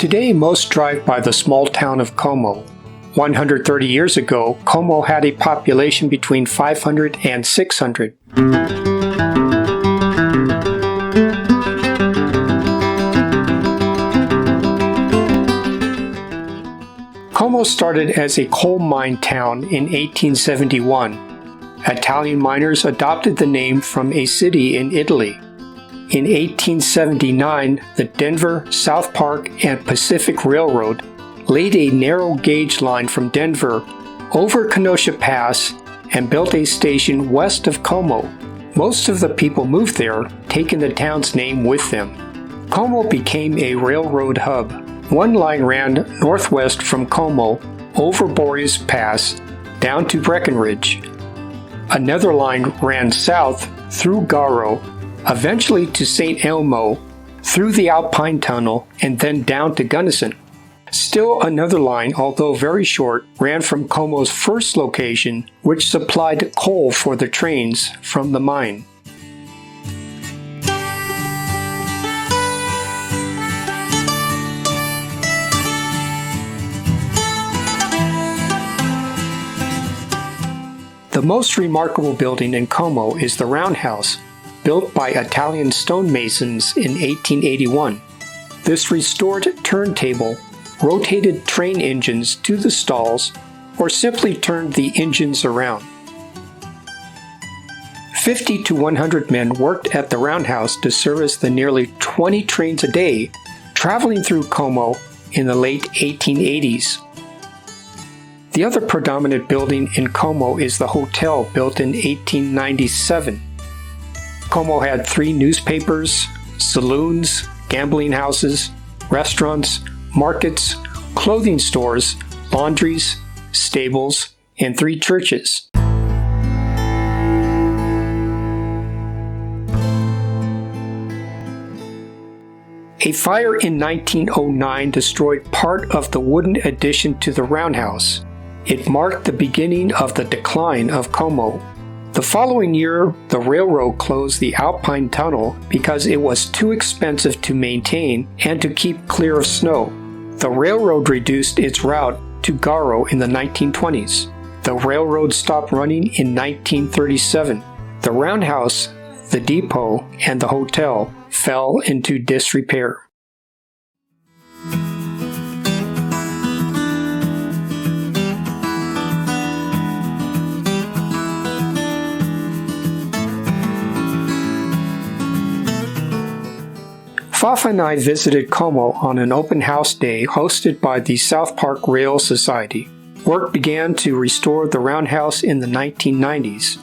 Today, most drive by the small town of Como. 130 years ago, Como had a population between 500 and 600. Como started as a coal mine town in 1871. Italian miners adopted the name from a city in Italy. In 1879, the Denver, South Park, and Pacific Railroad laid a narrow gauge line from Denver over Kenosha Pass and built a station west of Como. Most of the people moved there, taking the town's name with them. Como became a railroad hub. One line ran northwest from Como over Boreas Pass down to Breckenridge. Another line ran south through Garo, eventually to St. Elmo, through the Alpine Tunnel, and then down to Gunnison. Still another line, although very short, ran from Como's first location, which supplied coal for the trains from the mine. The most remarkable building in Como is the Roundhouse, built by Italian stonemasons in 1881. This restored turntable rotated train engines to the stalls or simply turned the engines around. 50 to 100 men worked at the Roundhouse to service the nearly 20 trains a day traveling through Como in the late 1880s. The other predominant building in Como is the hotel, built in 1897. Como had 3 newspapers, saloons, gambling houses, restaurants, markets, clothing stores, laundries, stables, and 3 churches. A fire in 1909 destroyed part of the wooden addition to the Roundhouse. It marked the beginning of the decline of Como. The following year, the railroad closed the Alpine Tunnel because it was too expensive to maintain and to keep clear of snow. The railroad reduced its route to Garo in the 1920s. The railroad stopped running in 1937. The Roundhouse, the depot, and the hotel fell into disrepair. Fafa and I visited Como on an open house day hosted by the South Park Rail Society. Work began to restore the Roundhouse in the 1990s.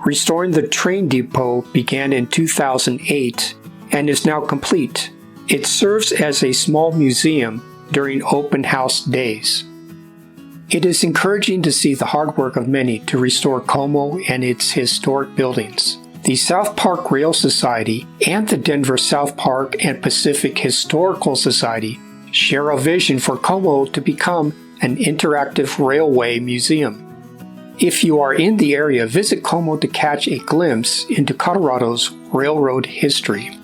Restoring the train depot began in 2008 and is now complete. It serves as a small museum during open house days. It is encouraging to see the hard work of many to restore Como and its historic buildings. The South Park Rail Society and the Denver South Park and Pacific Historical Society share a vision for Como to become an interactive railway museum. If you are in the area, visit Como to catch a glimpse into Colorado's railroad history.